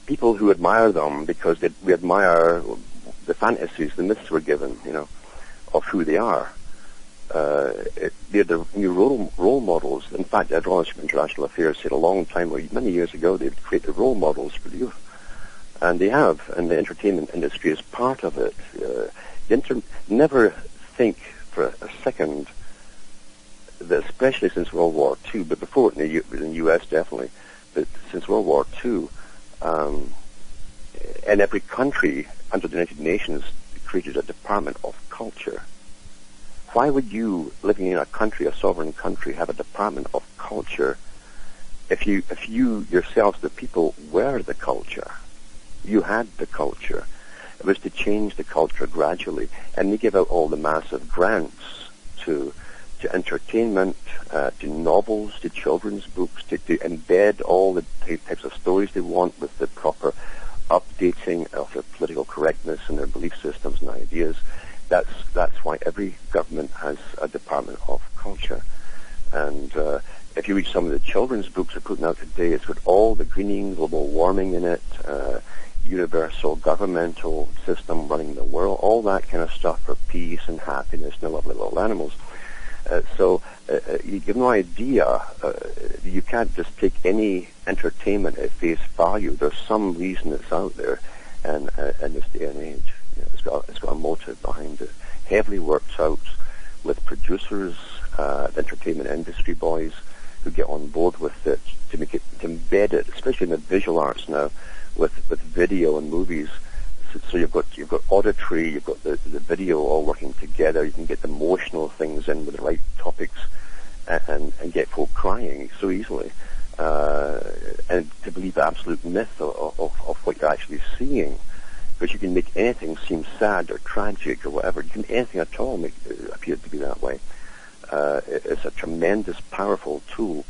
people who admire them because we admire the fantasies, the myths we're given, of who they are. They're the new role models. In fact, the Adronis from International Affairs said a long time, many years ago, they'd create the role models for the youth. And they have, and the entertainment industry is part of it. Never think for a second that, especially since World War II, but before in the U.S. definitely, but since World War II, in every country under the United Nations created a department of culture. Why would you, living in a country, a sovereign country, have a department of culture if you yourselves, the people, were the culture? You had the culture. It was to change the culture gradually, and they give out all the massive grants to entertainment, to novels, to children's books, to embed all the types of stories they want with the proper updating of their political correctness and their belief systems and ideas. That's why every government has a department of culture. And if you read some of the children's books they're putting out today, it's got all the greening, global warming in it, universal governmental system running the world, all that kind of stuff for peace and happiness and the lovely little animals. So you give no idea. You can't just take any entertainment at face value. There's some reason it's out there, and in this day and age, it's got a motive behind it. Heavily worked out with producers, the entertainment industry boys, who get on board with it to embed it, especially in the visual arts now, with video and movies. So you've got auditory, you've got the video all working together. You can get the emotional things in with the right topics, and get folk crying so easily, and to believe the absolute myth of what you're actually seeing, because you can make anything seem sad or tragic or whatever. You can make anything at all appear to be that way. It's a tremendous, powerful tool.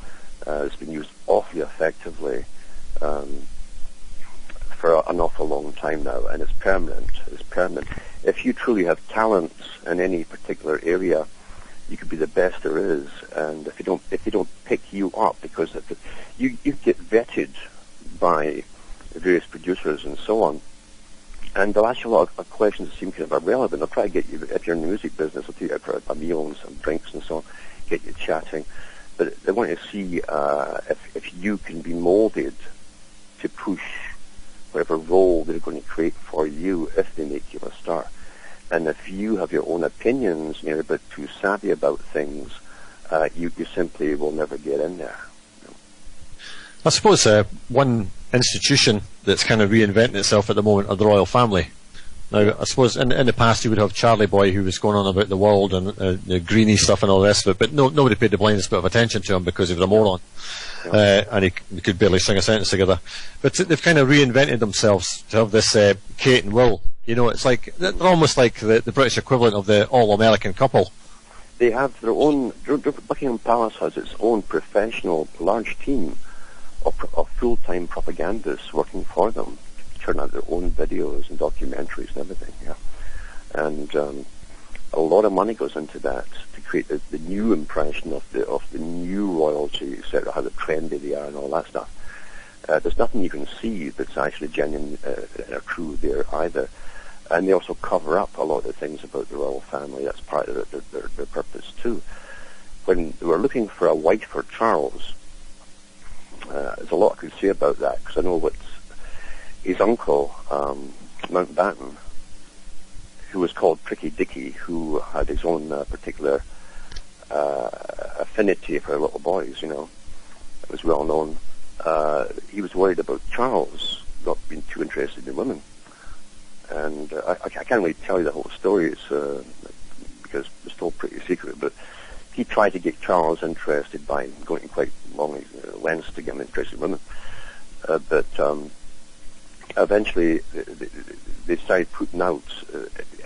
It's been used awfully effectively for an awful long time now, and it's permanent. It's permanent. If you truly have talents in any particular area, you could be the best there is. And if they don't pick you up, because you get vetted by various producers and so on, and they'll ask you a lot of questions that seem kind of irrelevant. They'll try to get you, if you're in the music business, they'll take you out for a meal and some drinks and so on, get you chatting. But they want to see if you can be molded to push whatever role they're going to create for you if they make you a star. And if you have your own opinions and you're a bit too savvy about things, you simply will never get in there.
I suppose one institution that's kind of reinventing itself at the moment are the royal family. Now, I suppose in the past you would have Charlie Boy, who was going on about the world and the greeny stuff and all the rest of it, but nobody paid the blindest bit of attention to him because he was a moron, and he could barely string a sentence together. But they've kind of reinvented themselves to have this Kate and Will. You know, it's like they're almost like the British equivalent of the all-American couple.
They have their own. Buckingham Palace has its own professional, large team of full-time propagandists working for them, churn out their own videos and documentaries and everything. Yeah, and a lot of money goes into that to create the new impression of the new royalty, etc. How trendy they are and all that stuff. There's nothing you can see that's actually genuine or true there either. And they also cover up a lot of the things about the royal family. That's part of their purpose too. When they were looking for a wife for Charles, there's a lot I could say about that, because I know what his uncle, Mountbatten, who was called Tricky Dicky, who had his own particular affinity for little boys, you know, it was well known. He was worried about Charles not being too interested in women. And I can't really tell you the whole story, because it's still pretty secret, but he tried to get Charles interested by going quite long lengths to get him interested in women. But eventually they started putting out,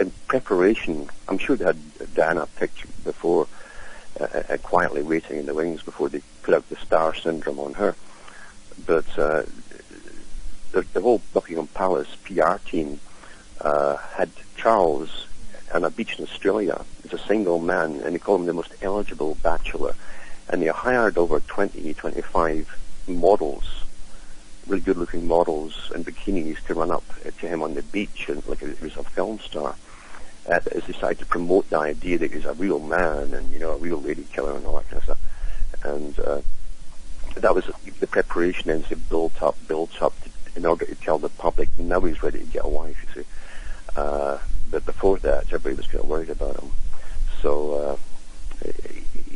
in preparation, I'm sure they had Diana picked before, quietly waiting in the wings before they put out the Star Syndrome on her. But the whole Buckingham Palace PR team had Charles on a beach in Australia as a single man, and they call him the most eligible bachelor. And they hired over 25 models, really good-looking models in bikinis, to run up to him on the beach, and like he was a film star. As they decided to promote the idea that he's a real man and, you know, a real lady killer and all that kind of stuff. And that was the preparation, and they built up in order to tell the public now he's ready to get a wife, you see. But before that, everybody was kind of worried about him. So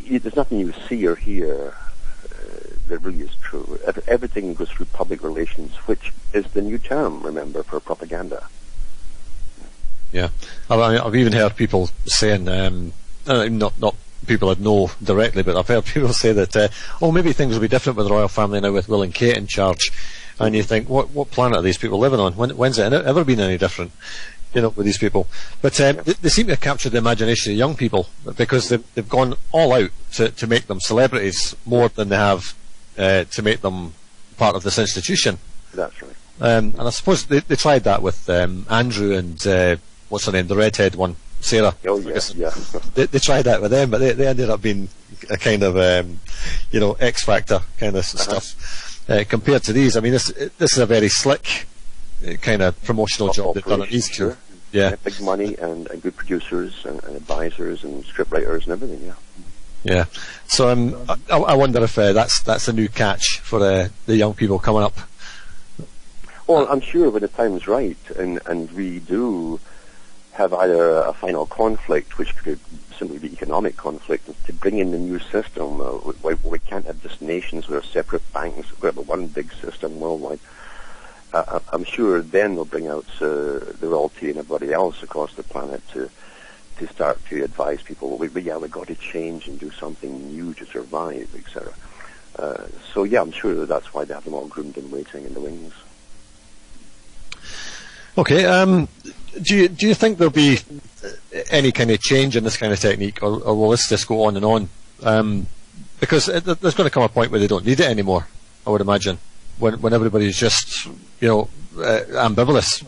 there's nothing you see or hear that really is true. Everything goes through public relations, which is the new term, remember, for propaganda.
Yeah, I've even heard people saying, not people I'd know directly, but I've heard people say that, maybe things will be different with the royal family now with Will and Kate in charge. And you think, what planet are these people living on? When's it ever been any different, you know, with these people? But they seem to have captured the imagination of young people, because they've gone all out to make them celebrities more than they have to make them part of this institution.
That's right.
And I suppose they tried that with Andrew and what's her name, the redhead one, Sarah.
Oh, yes, yeah.
They tried that with them, but they ended up being a kind of, X Factor kind of stuff. Compared to these, I mean, this is a very slick kind of promotional job they've done at these two. Yeah.
Big money and good producers and advisors and script writers and everything, yeah.
Yeah. So I wonder if that's a new catch for the young people coming up.
Well, I'm sure when the time's right and we do have either a final conflict, which could simply be economic conflict, to bring in the new system, we can't have just nations with separate banks. We've got one big system worldwide. I'm sure then they'll bring out the royalty and everybody else across the planet to start to advise people, we've got to change and do something new to survive, etc. So yeah, I'm sure that's why they have them all groomed and waiting in the wings.
Okay, do you think there'll be any kind of change in this kind of technique, or will this just go on and on? Because there's going to come a point where they don't need it anymore, I would imagine, when everybody's just, ambivalent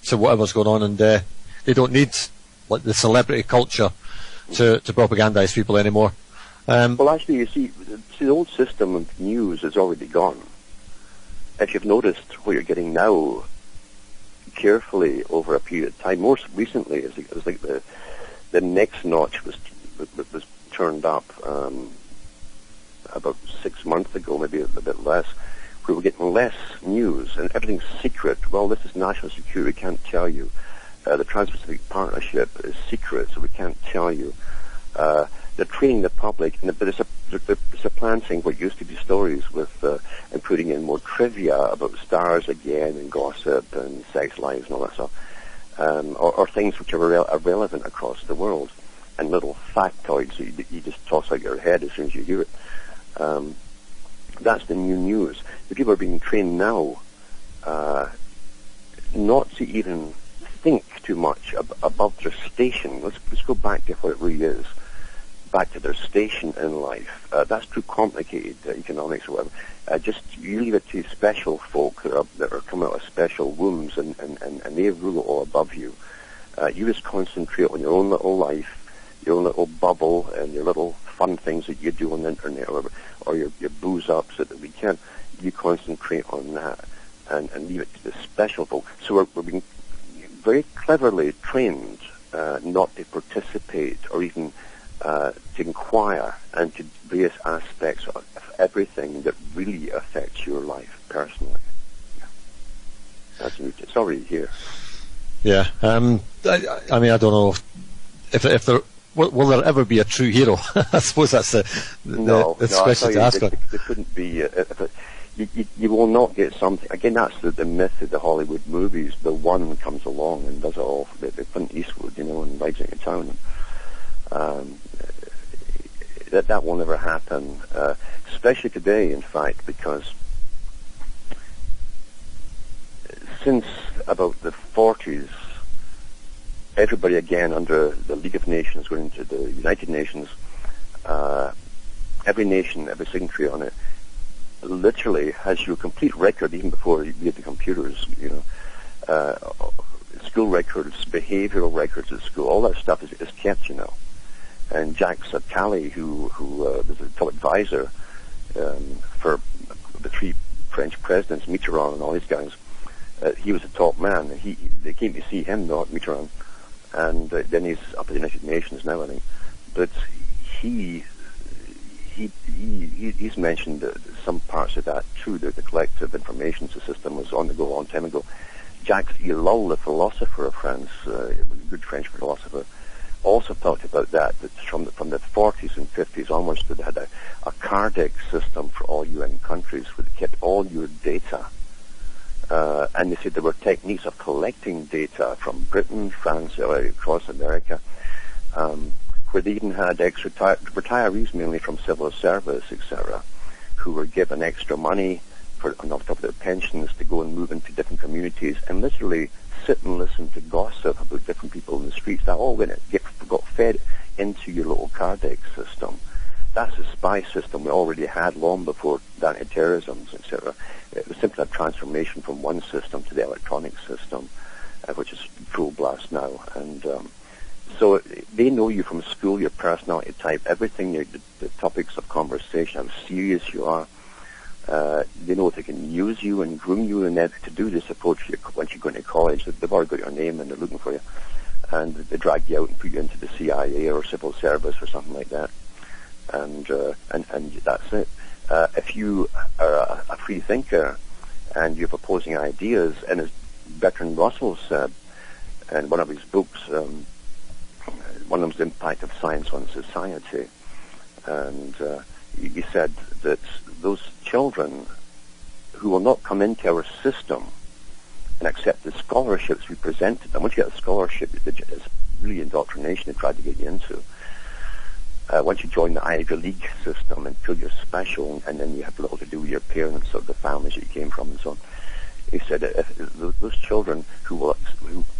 to whatever's going on, and they don't need like the celebrity culture to propagandize people anymore.
Well, actually, you see, the old system of news is already gone. If you've noticed what you're getting now, carefully over a period of time, more recently, it was like the next notch was turned up about 6 months ago, maybe a bit less, where we're getting less news and everything's secret. Well, this is national security, we can't tell you. The Trans-Pacific Partnership is secret, so we can't tell you. They're training the public, but they're supplanting what used to be stories with and putting in more trivia about stars again and gossip and sex lives and all that stuff. or things which are relevant across the world, and little factoids that you just toss out your head as soon as you hear it. That's the new news. The people are being trained now not to even think too much above their station. Let's go back to what it really is, back to their station in life. That's too complicated, economics or whatever. Just you leave it to special folk that are coming out of special wombs, and they rule it all above you. You just concentrate on your own little life, your own little bubble, and your little fun things that you do on the internet, or your booze ups at the weekend. You concentrate on that and leave it to the special folk. So we're being very cleverly trained not to participate or even to inquire into various aspects of everything that really affects your life personally. Yeah. That's neat. It's already here.
Yeah. I mean, I don't know if there will there ever be a true hero. I suppose that's the question to ask.
There couldn't be. You will not get something. Again, that's the myth of the Hollywood movies. The one comes along and does it all. The Clint Eastwood, and rides into town. That will never happen, especially today, in fact, because since about the 40s, everybody again under the League of Nations going into the United Nations, every nation, every signatory on it, literally has your complete record even before you get the computers, school records, behavioral records at school, all that stuff is kept, And Jacques Attali, who was a top advisor for the three French presidents, Mitterrand and all these guys, he was a top man. They came to see him, not Mitterrand, and then he's up at the United Nations now, I think. But he's mentioned some parts of that too. The collective information system was on the go a long time ago. Jacques Ellul, the philosopher of France, a good French philosopher, also talked about that from the 40s and 50s onwards, they had a Cardex system for all UN countries where they kept all your data. And they said there were techniques of collecting data from Britain, France, across America, where they even had retirees, mainly from civil service, etc., who were given extra money on top of their pensions to go and move into different communities and literally sit and listen to gossip about different people in the streets. That all got fed into your little Cardex system. That's a spy system we already had long before anti-terrorism, etc. It was simply a transformation from one system to the electronic system, which is full blast now. And so they know you from school, your personality type, everything, the topics of conversation, how serious you are. They know they can use you and groom you and to do this approach once you go into college. They've already got your name and they're looking for you. And they drag you out and put you into the CIA or civil service or something like that. And that's it. If you are a free thinker and you have opposing ideas, and as Bertrand Russell said in one of his books, one of them is The Impact of Science on Society, and he said that those children who will not come into our system and accept the scholarships we present to them, once you get a scholarship, it's really indoctrination they try to get you into. Once you join the Ivy League system and feel you're special, and then you have little to do with your parents or the families that you came from and so on, he said if those children who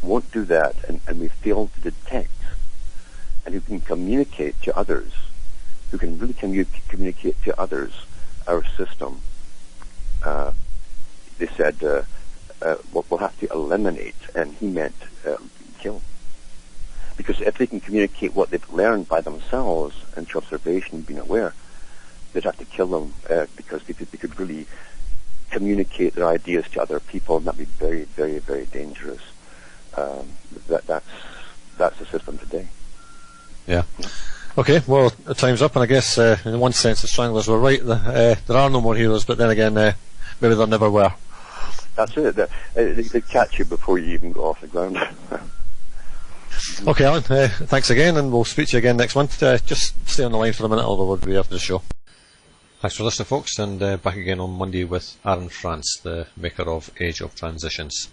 won't do that and we fail to detect and who can communicate to others, who can really communicate to others our system, they said we'll have to eliminate, and he meant kill. Because if they can communicate what they've learned by themselves and through observation and being aware, they'd have to kill them because they could really communicate their ideas to other people, and that'd be very, very, very dangerous. That's the system today.
Yeah. Okay, well, time's up, and I guess in one sense the Stranglers were right. There are no more heroes, but then again, maybe there never were.
That's it. They catch you before you even go off the ground.
Okay, Alan, thanks again, and we'll speak to you again next month. Just stay on the line for a minute, although we'll be after the show. Thanks for listening, folks, and back again on Monday with Aaron France, the maker of Age of Transitions.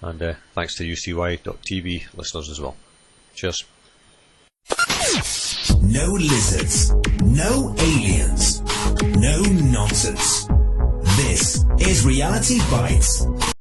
And thanks to UCY.TV listeners as well. Cheers.
No lizards, no aliens, no nonsense. This is Reality Bytes.